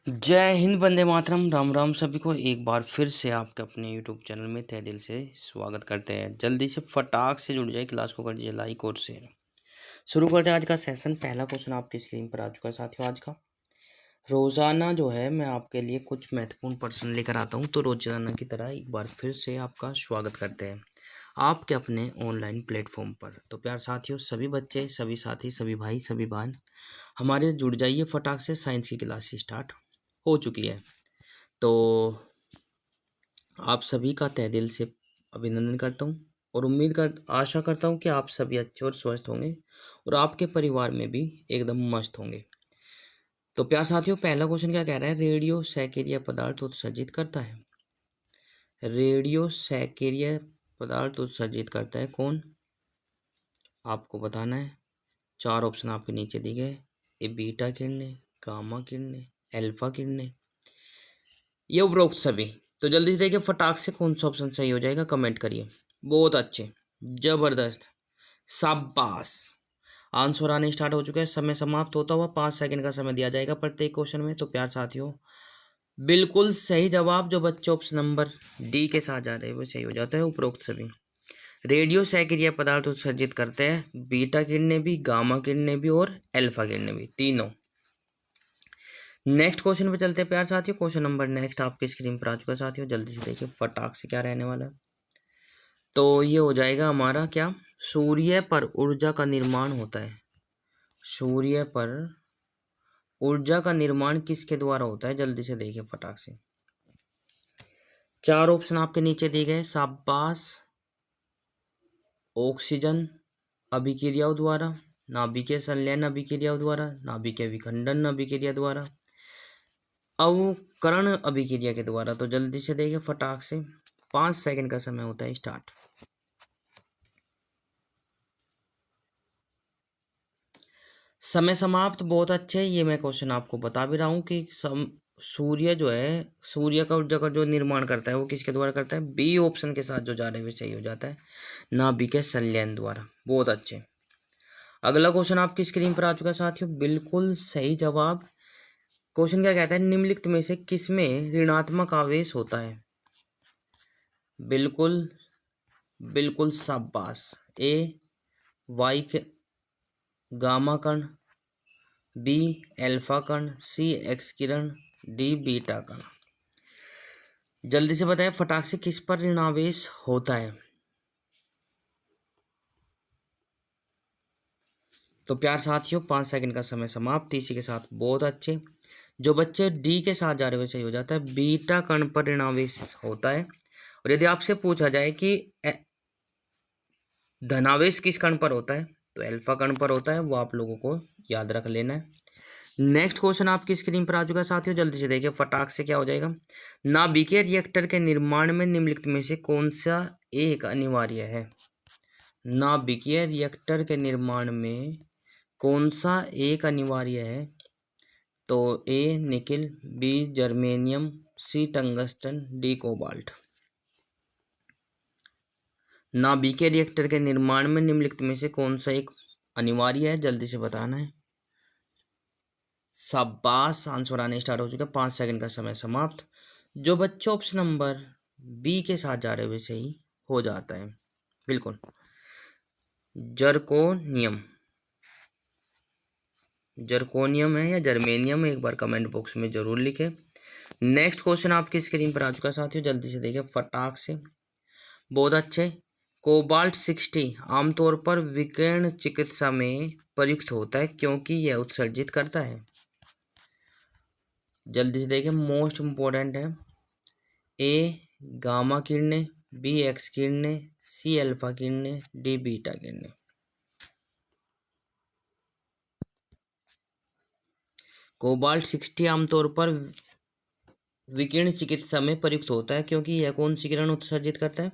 जय हिंद, वंदे मातरम, राम राम सभी को एक बार फिर से आपके अपने यूट्यूब चैनल में तहे दिल से स्वागत करते हैं। जल्दी से फटाक से जुड़ जाए, क्लास को कर दीजिए लाइक और शेयर। शुरू करते हैं आज का सेशन। पहला क्वेश्चन आपकी स्क्रीन पर आ चुका है साथियों। आज का रोज़ाना जो है मैं आपके लिए कुछ महत्वपूर्ण प्रश्न लेकर आता हूं, तो रोज़ाना की तरह एक बार फिर से आपका स्वागत करते हैं आपके अपने ऑनलाइन प्लेटफॉर्म पर। तो प्यार साथियों, सभी बच्चे, सभी साथी, सभी भाई, सभी बहन हमारे जुड़ जाइए। फटाक से साइंस की क्लास स्टार्ट हो चुकी है। तो आप सभी का तहे दिल से अभिनंदन करता हूँ और आशा करता हूँ कि आप सभी अच्छे और स्वस्थ होंगे और आपके परिवार में भी एकदम मस्त होंगे। तो प्यार साथियों, पहला क्वेश्चन क्या कह रहा है? रेडियो सैकेरिया पदार्थ उत्सर्जित करता है। रेडियो सैकेरिया पदार्थ उत्सर्जित करता है कौन? आपको बताना है। 4 ऑप्शन आपके नीचे दिए गए। ए बीटा किरणें, गामा किरणें, अल्फा किरणें, ये उपरोक्त सभी। तो जल्दी से देखिए फटाक से कौन सा ऑप्शन सही हो जाएगा, कमेंट करिए। बहुत अच्छे, जबरदस्त, शाबाश। आंसर आने स्टार्ट हो चुका है। समय समाप्त होता हुआ 5 सेकंड का समय दिया जाएगा प्रत्येक क्वेश्चन में। तो प्यार साथियों, बिल्कुल सही जवाब जो बच्चे ऑप्शन नंबर डी के साथ जा रहे हैं वो सही हो जाता है। उपरोक्त सभी रेडियो सैकेरिया पदार्थ उत्सर्जित करते हैं। बीटा किरणें भी, गामा किरणें भी और अल्फा किरणें भी, तीनों। नेक्स्ट क्वेश्चन पे चलते हैं प्यार साथियों। क्वेश्चन नंबर नेक्स्ट आपकी स्क्रीन पर आ चुका है साथियों। जल्दी से देखिए फटाक से क्या रहने वाला है। तो ये हो जाएगा हमारा क्या? सूर्य पर ऊर्जा का निर्माण होता है। सूर्य पर ऊर्जा का निर्माण किसके द्वारा होता है? जल्दी से देखिए फटाक से। 4 ऑप्शन आपके नीचे दिए गए। शाबाश। ऑक्सीजन अभिक्रियाओं द्वारा, नाभिकीय संलयन अभिक्रियाओं द्वारा, नाभिकीय विखंडन अभिक्रिया द्वारा, अवकरण अभिक्रिया के द्वारा। तो जल्दी से देखिए फटाक से। 5 सेकंड का समय होता है स्टार्ट। समय समाप्त। बहुत अच्छे। ये मैं क्वेश्चन आपको बता भी रहा हूँ कि सूर्य जो है, सूर्य का ऊर्जा का जो निर्माण करता है वो किसके द्वारा करता है? बी ऑप्शन के साथ जो जा रहे हुए सही हो जाता है, नाभिकीय संलयन द्वारा। बहुत अच्छे। अगला क्वेश्चन आपकी स्क्रीन पर आ चुका है साथियों। बिल्कुल सही जवाब। क्वेश्चन क्या कहता है? निम्नलिखित में से किसमें ऋणात्मक आवेश होता है? बिल्कुल बिल्कुल शाबाश। ए वाई के गामा कण, बी अल्फा कण, सी एक्स किरण, डी बीटा कण। जल्दी से बताएं फटाक से किस पर ऋणावेश होता है। तो प्यार साथियों, 5 सेकंड का समय समाप्त। इसी के साथ बहुत अच्छे। जो बच्चे डी के साथ जा रहे हुए सही हो जाता है। बीटा कण पर ऋणावेश होता है। और यदि आपसे पूछा जाए कि धनावेश किस कण पर होता है, तो अल्फा कण पर होता है। वो आप लोगों को याद रख लेना है। नेक्स्ट क्वेश्चन आपकी स्क्रीन पर आ चुका है साथियों। जल्दी से देखिए फटाक से क्या हो जाएगा। नाभिकीय रिएक्टर के निर्माण में निम्नलिखित में से कौन सा एक अनिवार्य है? नाभिकीय रिएक्टर के निर्माण में कौन सा एक अनिवार्य है? तो ए निकिल, बी जर्मेनियम, सी टंगस्टन, डी कोबाल्ट। नाभिकीय रिएक्टर के निर्माण में निम्नलिखित में से कौन सा एक अनिवार्य है? जल्दी से बताना है। शाबाश। आंसर आने स्टार्ट हो चुका है। 5 सेकंड का समय समाप्त। जो बच्चों ऑप्शन नंबर बी के साथ जा रहे हुए सही हो जाता है। बिल्कुल, जर्कोनियम। जर्कोनियम है या जर्मेनियम है, एक बार कमेंट बॉक्स में जरूर लिखें। नेक्स्ट क्वेश्चन आपकी स्क्रीन पर आ चुका है साथियों। जल्दी से देखिए फटाक से। बहुत अच्छे। कोबाल्ट 60 आमतौर पर विकिरण चिकित्सा में प्रयुक्त होता है क्योंकि यह उत्सर्जित करता है। जल्दी से देखिए, मोस्ट इम्पोर्टेंट है। ए गामा किरणें, बी एक्स किरणें, सी अल्फा किरणें, डी बीटा किरणें। कोबाल्ट 60 आमतौर पर विकिरण चिकित्सा में प्रयुक्त होता है क्योंकि यह कौन सी किरण उत्सर्जित करता है?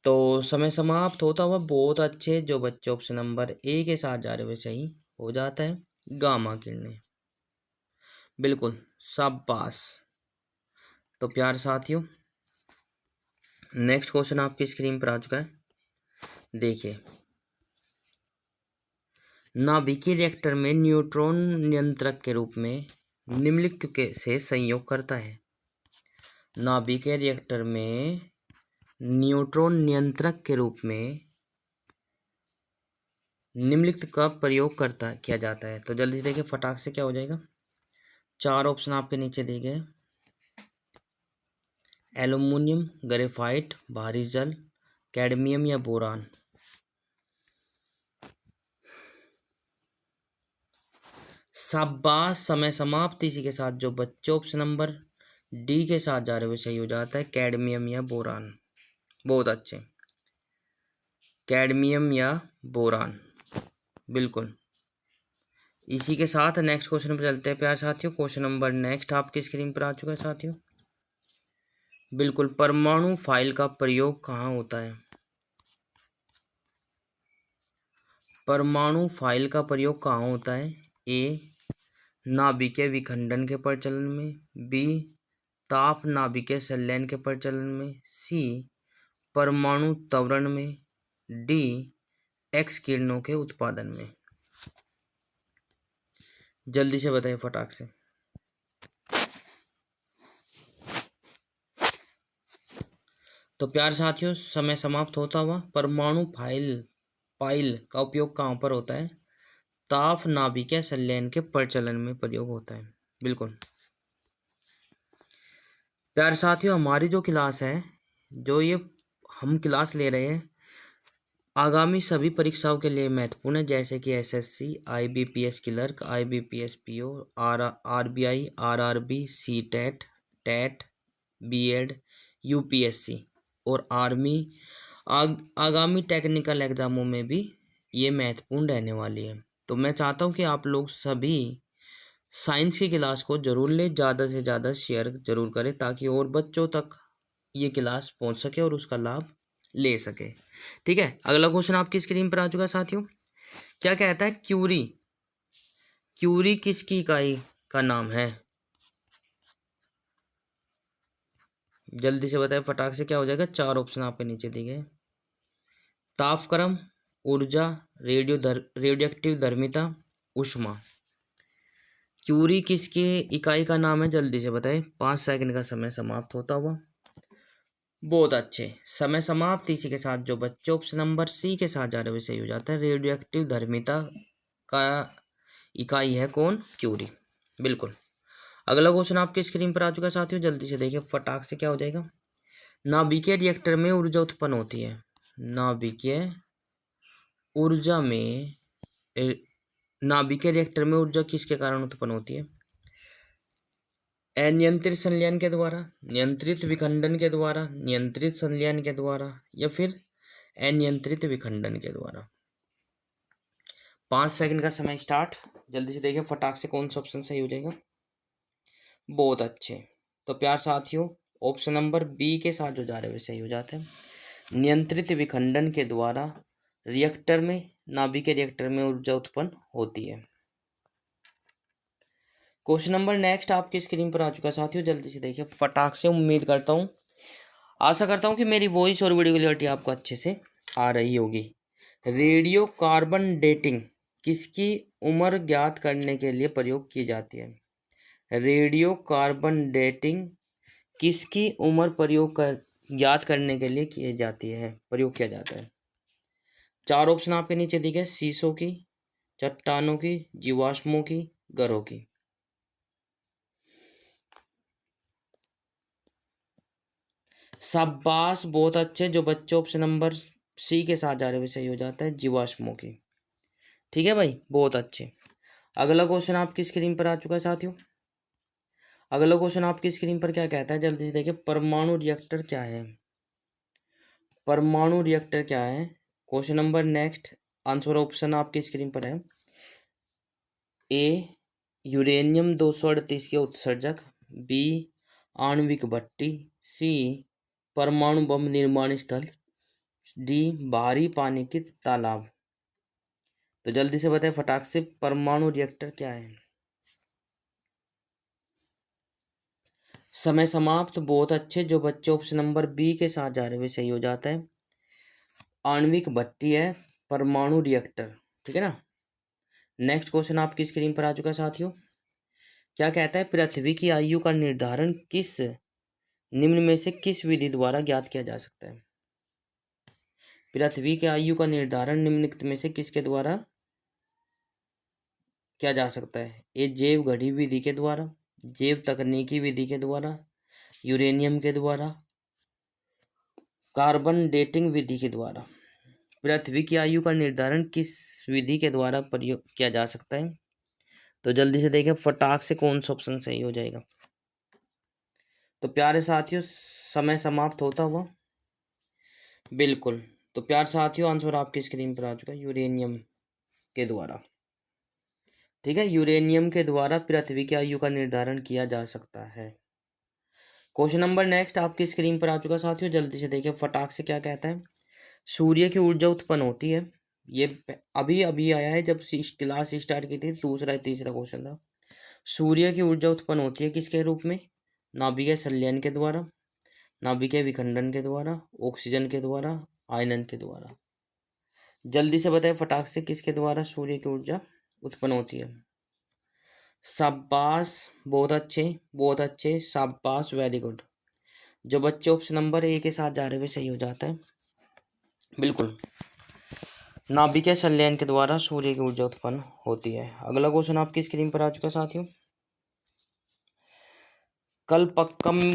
तो समय समाप्त होता हुआ। बहुत अच्छे। जो बच्चे ऑप्शन नंबर ए के साथ जा रहे हुए सही हो जाता है, गामा किरणें। बिल्कुल शाबाश। तो प्यार साथियों, नेक्स्ट क्वेश्चन आपकी स्क्रीन पर आ चुका है। देखिए, नाभिकीय रिएक्टर में न्यूट्रॉन नियंत्रक के रूप में निम्नलिखित के से संयोग करता है। नाभिकीय रिएक्टर में न्यूट्रॉन नियंत्रक के रूप में निम्नलिखित का प्रयोग किया जाता है। तो जल्दी देखिए फटाक से क्या हो जाएगा। 4 ऑप्शन आपके नीचे दिए गए। एल्युमिनियम, ग्रेफाइट, भारी जल, कैडमियम या बोरान। शाबाश, समय समाप्त। इसी के साथ जो बच्चे ऑप्शन नंबर डी के साथ जा रहे हो सही हो जाता है, कैडमियम या बोरान। बहुत अच्छे, कैडमियम या बोरान, बिल्कुल। इसी के साथ नेक्स्ट क्वेश्चन पर चलते हैं प्यार साथियों। क्वेश्चन नंबर नेक्स्ट आपकी स्क्रीन पर आ चुका है साथियों। बिल्कुल, परमाणु फाइल का प्रयोग कहाँ होता है? परमाणु फाइल का प्रयोग कहाँ होता है? ए, नाभिकीय विखंडन के प्रचलन में, बी, ताप नाभिकीय संलयन के प्रचलन में, सी, परमाणु त्वरण में, डी, एक्स किरणों के उत्पादन में। जल्दी से बताइए फटाक से। तो प्यार साथियों, समय समाप्त होता हुआ। परमाणु फाइल का उपयोग कहाँ पर होता है? ताप नाभिकीय संलयन के प्रचलन में प्रयोग होता है, बिल्कुल। प्यार साथियों, हमारी जो क्लास है, जो ये हम क्लास ले रहे हैं, आगामी सभी परीक्षाओं के लिए महत्वपूर्ण है, जैसे कि SSC, IBPS clerk, IBPS PO, RBI, RRB, CTET, TET, BEd, UPSC और आर्मी। आगामी टेक्निकल एग्जामों में भी ये महत्वपूर्ण रहने वाली है। तो मैं चाहता हूँ कि आप लोग सभी साइंस की क्लास को जरूर लें, ज़्यादा से ज़्यादा शेयर जरूर करें, ताकि और बच्चों तक ये क्लास पहुँच सके और उसका लाभ ले सके। ठीक है, अगला क्वेश्चन आपकी स्क्रीन पर आ चुका है साथियों। क्या कहता है? क्यूरी किसकी इकाई का नाम है? जल्दी से बताएं फटाक से, क्या हो जाएगा। 4 ऑप्शन आपके नीचे दिए गए। तापक्रम, ऊर्जा, रेडियो एक्टिव धर्मिता, ऊष्मा। क्यूरी किसकी इकाई का नाम है? जल्दी से बताएं। 5 सेकंड का समय समाप्त होता हुआ। बहुत अच्छे, समय समाप्त। इसी के साथ जो बच्चे ऑप्शन नंबर सी के साथ जा रहे हैं सही हो जाता है। रेडियो एक्टिव धर्मिता का इकाई है कौन? क्यूरी, बिल्कुल। अगला क्वेश्चन आपके स्क्रीन पर आ चुका है साथियों, जल्दी से देखिए फटाक से, क्या हो जाएगा। नाभिकीय रिएक्टर में ऊर्जा उत्पन्न होती है। नाभिकीय ऊर्जा में नाभिकीय रिएक्टर में ऊर्जा किसके कारण उत्पन्न होती है? अनियंत्रित संलयन के द्वारा, नियंत्रित विखंडन के द्वारा, नियंत्रित संलयन के द्वारा, या फिर अनियंत्रित विखंडन के द्वारा। 5 सेकंड का समय स्टार्ट। जल्दी से देखिए फटाक से कौन सा ऑप्शन सही हो जाएगा। बहुत अच्छे। तो प्यार साथियों, ऑप्शन नंबर बी के साथ जो जा रहे हैं सही हो जाते हैं। नियंत्रित विखंडन के द्वारा रिएक्टर में, नाभिकीय रिएक्टर में ऊर्जा उत्पन्न होती है। क्वेश्चन नंबर नेक्स्ट आपकी स्क्रीन पर आ चुका है साथियों, जल्दी से देखिए फटाक से। उम्मीद करता हूँ, आशा करता हूँ कि मेरी वॉइस और वीडियो क्लियरिटी आपको अच्छे से आ रही होगी। रेडियो कार्बन डेटिंग किसकी उम्र ज्ञात करने के लिए प्रयोग की जाती है? रेडियो कार्बन डेटिंग किसकी उम्र ज्ञात करने के लिए प्रयोग किया जाता है? 4 ऑप्शन आपके नीचे दिए गए। शीशों की, चट्टानों की, जीवाश्मों की, घरों की। शाबाश, बहुत अच्छे। जो बच्चे ऑप्शन नंबर सी के साथ जा रहे हैं सही हो जाता है, जीवाश्मों की। ठीक है भाई, बहुत अच्छे। अगला क्वेश्चन आपकी स्क्रीन पर आ चुका है साथियों। अगला क्वेश्चन आपकी स्क्रीन पर क्या कहता है, जल्दी से देखिए। परमाणु रिएक्टर क्या है? परमाणु रिएक्टर क्या है? Question number next, answer option आपकी स्क्रीन पर है। ए, यूरेनियम 238 के उत्सर्जक, बी, आणविक भट्टी, सी, परमाणु बम निर्माण स्थल, डी, भारी पानी की तालाब। तो जल्दी से बताएं फटाक से, परमाणु रिएक्टर क्या है? समय समाप्त। बहुत अच्छे। जो बच्चे ऑप्शन नंबर बी के साथ जा रहे हुए सही हो जाता है, आणविक भट्टी है परमाणु रिएक्टर। ठीक है ना। नेक्स्ट क्वेश्चन आपकी स्क्रीन पर आ चुका है साथियों। क्या कहता है, पृथ्वी की आयु का निर्धारण किस निम्न में से किस विधि द्वारा ज्ञात किया जा सकता है? पृथ्वी की आयु का निर्धारण निम्नलिखित में से किसके द्वारा किया जा सकता है? ए जैव घड़ी विधि के द्वारा, जैव तकनीकी विधि के द्वारा, यूरेनियम के द्वारा, कार्बन डेटिंग विधि के द्वारा। पृथ्वी की आयु का निर्धारण किस विधि के द्वारा प्रयोग किया जा सकता है? तो जल्दी से देखें फटाक से कौन सा ऑप्शन सही हो जाएगा। तो प्यारे साथियों, समय समाप्त होता हुआ बिल्कुल। तो प्यारे साथियों, आंसर आपकी स्क्रीन पर आ चुका है, यूरेनियम के द्वारा। ठीक है, यूरेनियम के द्वारा पृथ्वी की आयु का निर्धारण किया जा सकता है। क्वेश्चन नंबर नेक्स्ट आपकी स्क्रीन पर आ चुका साथियों, जल्दी से देखिए फटाक से क्या कहता है। सूर्य की ऊर्जा उत्पन्न होती है, ये अभी अभी आया है जब क्लास स्टार्ट की थी, दूसरा तीसरा क्वेश्चन था। सूर्य की ऊर्जा उत्पन्न होती है किसके रूप में? नाभिकीय संलयन के द्वारा, नाभिकीय विखंडन के द्वारा, ऑक्सीजन के द्वारा, आयनन के द्वारा। जल्दी से बताएं फटाक से किसके द्वारा सूर्य की ऊर्जा उत्पन्न होती है? शाबाश, बहुत अच्छे बहुत अच्छे, शाबाश, वेरी गुड। जो बच्चे ऑप्शन नंबर ए के साथ जा रहे हुए सही हो जाता है, बिल्कुल। नाभिकीय संलयन के द्वारा सूर्य की ऊर्जा उत्पन्न होती है। अगला क्वेश्चन आपकी स्क्रीन पर आ चुका साथियों। कलपक्कम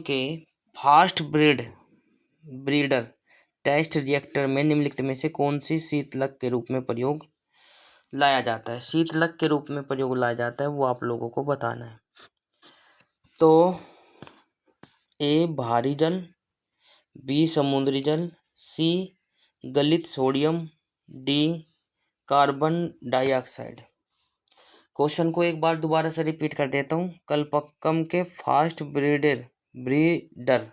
के फास्ट ब्रीडर टेस्ट रिएक्टर में निम्नलिखित में से कौन सी शीतलक के रूप में प्रयोग लाया जाता है? शीतलक के रूप में प्रयोग लाया जाता है, वो आप लोगों को बताना है। तो ए भारी जल, बी समुद्री जल, सी गलित सोडियम, डी कार्बन डाइऑक्साइड। क्वेश्चन को एक बार दोबारा से रिपीट कर देता हूँ। कलपक्कम के फास्ट ब्रीडर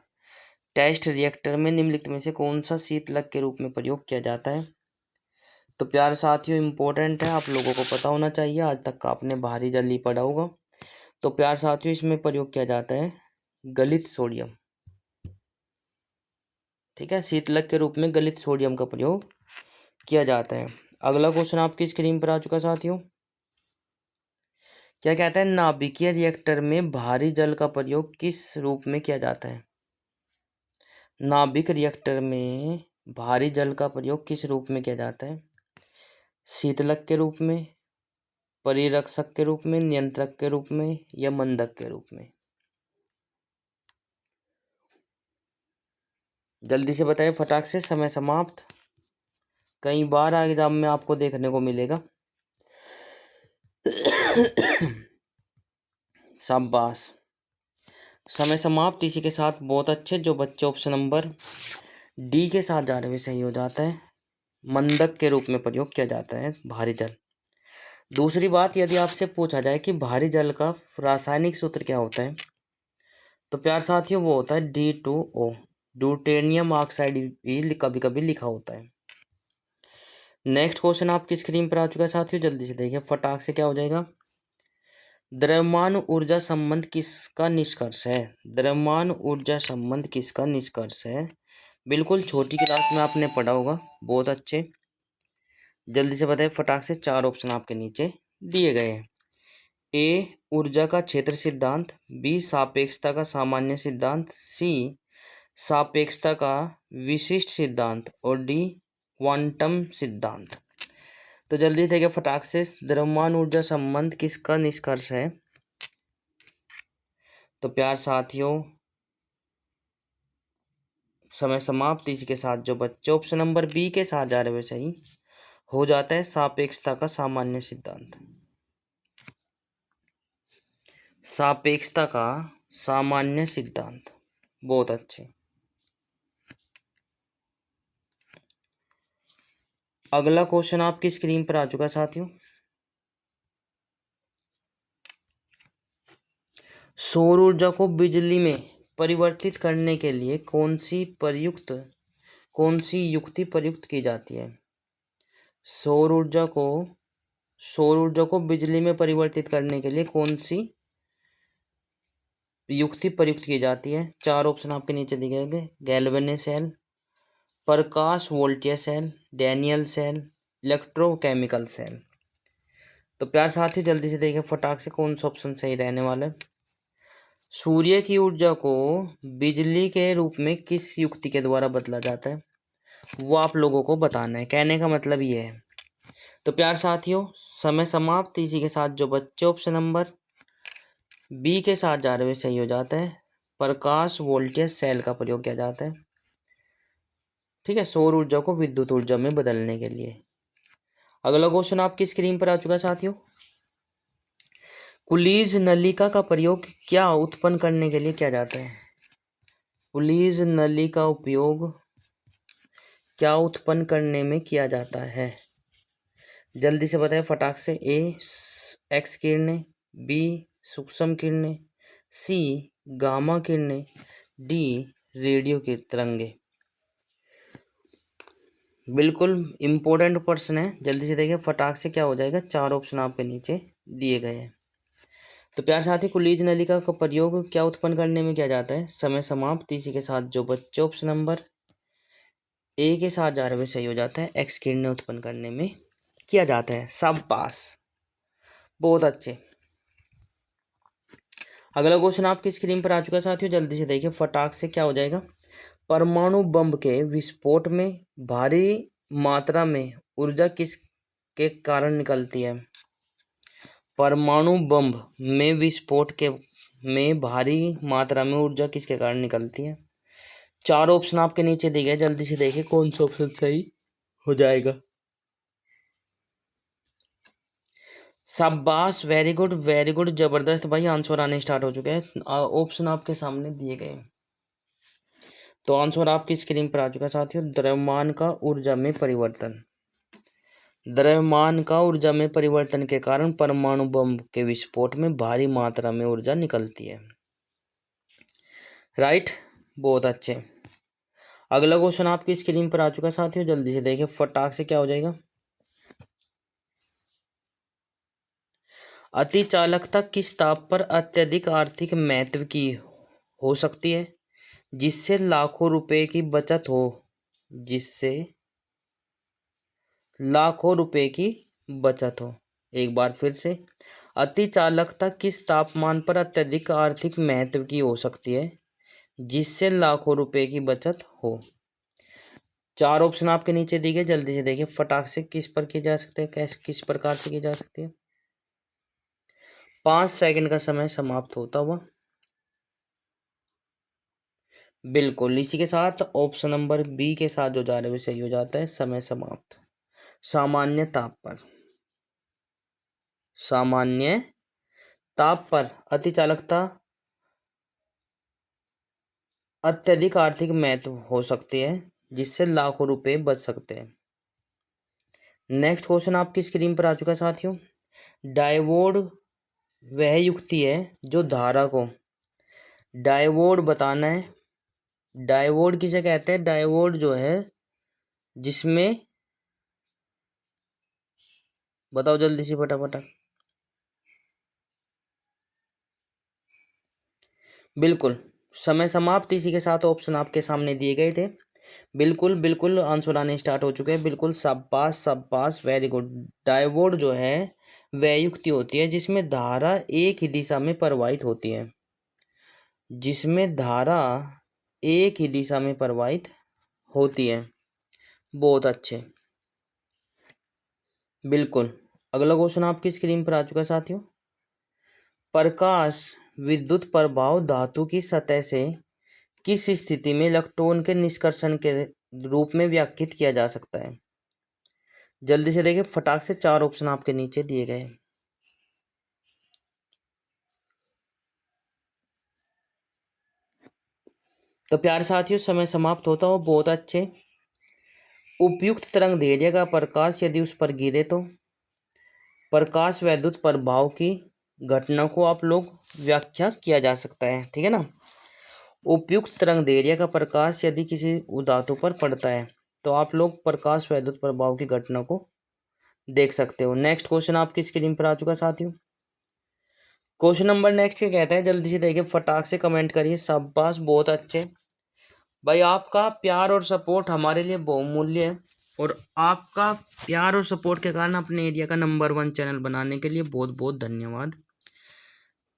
टेस्ट रिएक्टर में निम्नलिखित में से कौन सा शीतलक के रूप में प्रयोग किया जाता है? तो प्यारे साथियों, इम्पोर्टेंट है, आप लोगों को पता होना चाहिए, आज तक का आपने भारी जल ही पढ़ा होगा। तो प्यारे साथियों, इसमें प्रयोग किया जाता है गलित सोडियम। ठीक है, शीतलक के रूप में गलित सोडियम का प्रयोग किया जाता है। अगला क्वेश्चन आपकी स्क्रीन पर आ चुका साथियों। क्या कहता है, नाभिकीय रिएक्टर में भारी जल का प्रयोग किस रूप में किया जाता है? नाभिक रिएक्टर में भारी जल का प्रयोग किस रूप में किया जाता है? शीतलक के रूप में, परिरक्षक के रूप में, नियंत्रक के रूप में, या मंदक के रूप में? जल्दी से बताएं फटाक से, समय समाप्त। कई बार एग्जाम में आपको देखने को मिलेगा। शाबाश, समय समाप्त। इसी के साथ बहुत अच्छे, जो बच्चे ऑप्शन नंबर डी के साथ जा रहे हुए सही हो जाता है, मंदक के रूप में प्रयोग किया जाता है भारी जल। दूसरी बात, यदि आपसे पूछा जाए कि भारी जल का रासायनिक सूत्र क्या होता है, तो प्यार साथियों वो होता है D2O, ड्यूटेनियम ऑक्साइड भी कभी कभी लिखा होता है। नेक्स्ट क्वेश्चन आपकी स्क्रीन पर आ चुका है साथियों, जल्दी से देखिए फटाक से क्या हो जाएगा। द्रव्यमान ऊर्जा संबंध किसका निष्कर्ष है? द्रव्यमान ऊर्जा संबंध किसका निष्कर्ष है? बिल्कुल, छोटी क्लास में आपने पढ़ा होगा, बहुत अच्छे। जल्दी से बताइए फटाक से, चार ऑप्शन आपके नीचे दिए गए हैं। ए ऊर्जा का क्षेत्र सिद्धांत, बी सापेक्षता का सामान्य सिद्धांत, सी सापेक्षता का विशिष्ट सिद्धांत, और डी क्वांटम सिद्धांत। तो जल्दी देखिए फटाक से, द्रव्यमान ऊर्जा संबंध किसका निष्कर्ष है? तो प्यार साथियों, समय समाप्त। इसके साथ जो बच्चे ऑप्शन नंबर बी के साथ जा रहे हुए सही हो जाता है, सापेक्षता का सामान्य सिद्धांत। सापेक्षता का सामान्य सिद्धांत, बहुत अच्छे। अगला क्वेश्चन आपकी स्क्रीन पर आ चुका है साथियों। सौर ऊर्जा को बिजली में परिवर्तित करने के लिए कौन सी युक्ति प्रयुक्त की जाती है? सौर ऊर्जा को बिजली में परिवर्तित करने के लिए कौन सी युक्ति प्रयुक्त की जाती है? चार ऑप्शन आपके नीचे दिए गए, गैल्वेनिक सेल, प्रकाश वोल्टीय cell, Daniell cell, electrochemical cell. तो प्यार साथियों जल्दी से देखिए फटाक से कौन सा ऑप्शन सही रहने वाला है। सूर्य की ऊर्जा को बिजली के रूप में किस युक्ति के द्वारा बदला जाता है, वो आप लोगों को बताना है। कहने का मतलब ये है। तो प्यार साथियों समय समाप्त। इसी के साथ जो बच्चे ऑप्शन नंबर बी के साथ जा रहे हुए सही हो जाता है। प्रकाश वोल्टेज सेल का प्रयोग किया जाता है, ठीक है, सौर ऊर्जा को विद्युत ऊर्जा में बदलने के लिए। अगला क्वेश्चन आपकी स्क्रीन पर आ चुका है साथियों। कुलीज नलिका का प्रयोग क्या उत्पन्न करने के लिए किया जाता है। कुलीज नली का उपयोग क्या उत्पन्न करने में किया जाता है, जल्दी से बताएं फटाक से। ए एक्स किरणें, बी सूक्ष्म किरणें, सी गामा किरणें, डी रेडियो की तरंगे। बिल्कुल इम्पोर्टेंट प्रश्न है, जल्दी से देखिए फटाक से क्या हो जाएगा। चार ऑप्शन आपके नीचे दिए गए हैं। तो प्यार साथी कुलीज नलिका का प्रयोग क्या उत्पन्न करने में किया जाता है। समय समाप्त। इसी के साथ जो बच्चे ऑप्शन नंबर ए के साथ जा रहे हुए सही हो जाता है। एक्स किरणें उत्पन्न करने में किया जाता है। शाबाश, बहुत अच्छे। अगला क्वेश्चन आपकी स्क्रीन पर आ चुका है साथियों, जल्दी से देखिए फटाक से क्या हो जाएगा। परमाणु बम के विस्फोट में भारी मात्रा में ऊर्जा किसके कारण निकलती है। परमाणु बम में विस्फोट के में भारी मात्रा में ऊर्जा किसके कारण निकलती है। चार ऑप्शन आपके नीचे दिए गए, जल्दी से देखिए कौन सा ऑप्शन सही हो जाएगा। शाबाश, वेरी गुड वेरी गुड, जबरदस्त भाई, आंसर आने स्टार्ट हो चुके हैं। ऑप्शन आपके सामने दिए गए। तो आंसर आपकी स्क्रीन पर आ चुका है साथियों। द्रव्यमान का ऊर्जा में परिवर्तन। द्रव्यमान का ऊर्जा में परिवर्तन के कारण परमाणु बम के विस्फोट में भारी मात्रा में ऊर्जा निकलती है। राइट, बहुत अच्छे। अगला क्वेश्चन आपकी स्क्रीन पर आ चुका है साथियों, जल्दी से देखिए फटाक से क्या हो जाएगा। अति चालकता किस ताप पर अत्यधिक आर्थिक महत्व की हो सकती है, जिससे लाखों रुपए की बचत हो। जिससे लाखों रुपए की बचत हो। एक बार फिर से, अति चालकता किस तापमान पर अत्यधिक आर्थिक महत्व की हो सकती है, जिससे लाखों रुपए की बचत हो। चार ऑप्शन आपके नीचे दिए गए, जल्दी से देखिए फटाक से किस पर की जा सकते हैं, किस प्रकार से की जा सकती है। 5 सेकंड का समय समाप्त होता हुआ। बिल्कुल इसी के साथ ऑप्शन नंबर बी के साथ जो जा रहे हुए सही हो जाता है। समय समाप्त। सामान्य ताप पर, सामान्य ताप पर अति चालकता अत्यधिक आर्थिक महत्व हो सकती है, जिससे लाखों रुपए बच सकते हैं। नेक्स्ट क्वेश्चन आपकी स्क्रीन पर आ चुका है साथियों। डायोड वह युक्ति है जो धारा को, डायोड बताना है। डायोड किसे कहते हैं। डायोड जो है जिसमें, बताओ जल्दी से फटाफट। बिल्कुल समय समाप्त। इसी के साथ ऑप्शन आपके सामने दिए गए थे। बिल्कुल बिल्कुल आंसर आने स्टार्ट हो चुके हैं। बिल्कुल शाबाश शाबाश, वेरी गुड। डायोड जो है वह युक्ति होती है जिसमें धारा एक ही दिशा में प्रवाहित होती है, जिसमें धारा एक ही दिशा में प्रवाहित होती है। बहुत अच्छे, बिल्कुल। अगला क्वेश्चन आपकी स्क्रीन पर आ चुका है साथियों। प्रकाश विद्युत प्रभाव धातु की सतह से किस स्थिति में इलेक्ट्रॉन के निष्कर्षण के रूप में व्याख्यात किया जा सकता है। जल्दी से देखिए फटाक से, चार ऑप्शन आपके नीचे दिए गए। तो प्यारे साथियों समय समाप्त होता हो। बहुत अच्छे। उपयुक्त तरंग दैर्ध्य का प्रकाश यदि उस पर गिरे तो प्रकाश वैद्युत प्रभाव की घटना को आप लोग व्याख्या किया जा सकता है, ठीक है ना। उपयुक्त तरंग दैर्ध्य का प्रकाश यदि किसी धातु पर पड़ता है तो आप लोग प्रकाश वैद्युत प्रभाव की घटना को देख सकते हो। नेक्स्ट क्वेश्चन आपकी स्क्रीन पर आ चुका साथियों। क्वेश्चन नंबर नेक्स्ट क्या कहता है, जल्दी से देखिए फटाक से कमेंट करिए। शाबाश, बहुत अच्छे भाई, आपका प्यार और सपोर्ट हमारे लिए बहुमूल्य है। और आपका प्यार और सपोर्ट के कारण अपने एरिया का नंबर 1 चैनल बनाने के लिए बहुत बहुत धन्यवाद।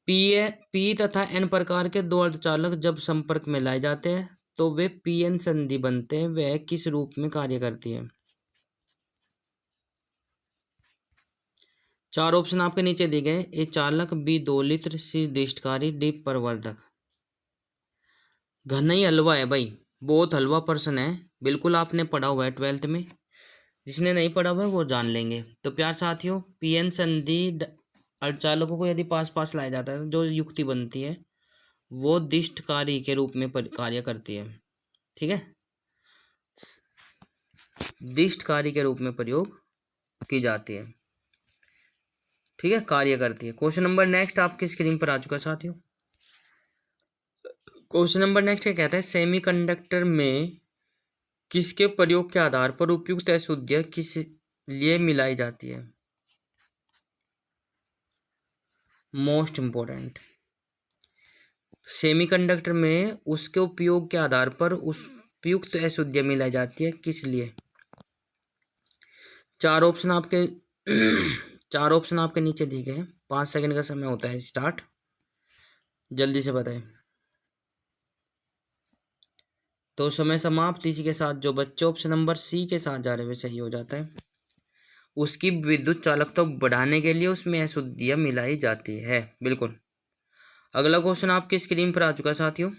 पी तथा एन प्रकार के दो अर्धचालक जब संपर्क में लाए जाते हैं तो वे पी एन संधि बनते हैं। वह किस रूप में कार्य करती है? 4 ऑप्शन आपके नीचे दिए गए। ए चालक, बी दोलित्र, सी दिष्टकारी, डी प्रवर्धक। घना ही हलवा है भाई, बहुत हलवा प्रश्न है। बिल्कुल आपने पढ़ा हुआ है 12th में, जिसने नहीं पढ़ा हुआ है वो जान लेंगे। तो प्यार साथियों, पी एन संधि अर्धचालकों को यदि पास पास लाया जाता है जो युक्ति बनती है वो दिष्टकारी के रूप में कार्य करती है। ठीक है, दिष्टकारी के रूप में प्रयोग की जाती है। ठीक है, कार्य करती है। क्वेश्चन नंबर नेक्स्ट आपकी स्क्रीन पर आ चुका है साथियों। क्वेश्चन नंबर नेक्स्ट क्या कहता है? सेमीकंडक्टर में किसके प्रयोग के आधार पर उपयुक्त अशुद्धियां किस लिए मिलाई जाती है? मोस्ट इंपॉर्टेंट, सेमीकंडक्टर में उसके उपयोग के आधार पर उस उपयुक्त अशुद्धियां मिलाई जाती है, किस लिए? 4 ऑप्शन आपके 4 ऑप्शन आपके नीचे दिए गए हैं। 5 सेकंड का समय होता है स्टार्ट, जल्दी से बताएं। तो समय समाप्त। इसी के साथ जो बच्चे ऑप्शन नंबर सी के साथ जा रहे हुए सही हो जाता है। उसकी विद्युत चालकता बढ़ाने के लिए उसमें अशुद्धियां मिलाई जाती है। बिल्कुल। अगला क्वेश्चन आपकी स्क्रीन पर आ चुका है साथियों।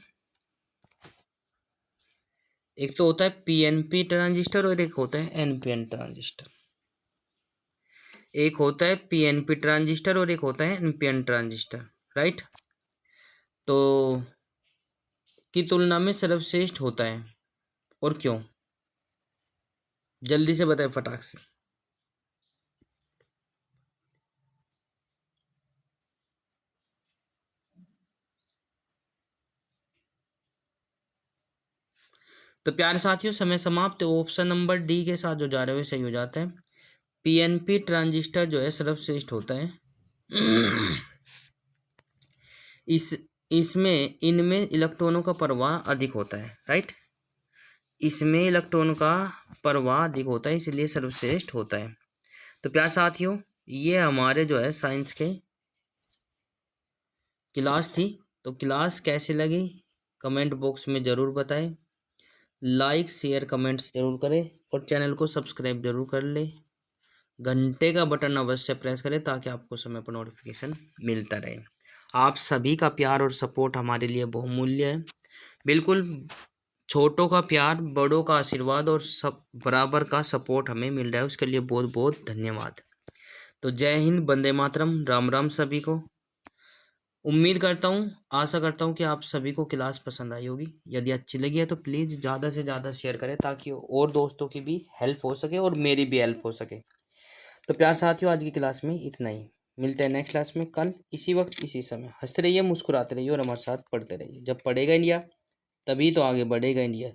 एक तो होता है पीएनपी ट्रांजिस्टर और एक होता है एनपीएन ट्रांजिस्टर। एक होता है पीएनपी ट्रांजिस्टर और एक होता है एनपीएन ट्रांजिस्टर, राइट। तो की तुलना में सर्वश्रेष्ठ होता है और क्यों? जल्दी से बताएं फटाक से। तो प्यारे साथियों, समय समाप्त। ऑप्शन नंबर डी के साथ जो जा रहे हुए सही हो जाता है। पीएनपी ट्रांजिस्टर जो है सर्वश्रेष्ठ होता है। इसमें इनमें इलेक्ट्रॉनों का प्रवाह अधिक होता है, राइट। इसमें इलेक्ट्रॉनों का प्रवाह अधिक होता है, इसलिए सर्वश्रेष्ठ होता है। तो प्यारे साथियों, ये हमारे जो है साइंस के क्लास थी। तो क्लास कैसी लगी कमेंट बॉक्स में ज़रूर बताएं। लाइक शेयर कमेंट्स जरूर करें और चैनल को सब्सक्राइब जरूर कर ले। घंटे का बटन अवश्य प्रेस करें ताकि आपको समय पर नोटिफिकेशन मिलता रहे। आप सभी का प्यार और सपोर्ट हमारे लिए बहुमूल्य है। बिल्कुल, छोटों का प्यार, बड़ों का आशीर्वाद और सब बराबर का सपोर्ट हमें मिल रहा है, उसके लिए बहुत बहुत धन्यवाद। तो जय हिंद, वंदे मातरम, राम राम सभी को। उम्मीद करता हूँ, आशा करता हूँ कि आप सभी को क्लास पसंद आई होगी। यदि अच्छी लगी है तो प्लीज़ ज़्यादा से ज़्यादा शेयर करें ताकि और दोस्तों की भी हेल्प हो सके और मेरी भी हेल्प हो सके। तो प्यार साथियों, आज की क्लास में इतना ही। मिलते हैं नेक्स्ट क्लास में कल इसी वक्त इसी समय। हंसते रहिए, मुस्कुराते रहिए और हमारे साथ पढ़ते रहिए। जब पढ़ेगा इंडिया तभी तो आगे बढ़ेगा इंडिया।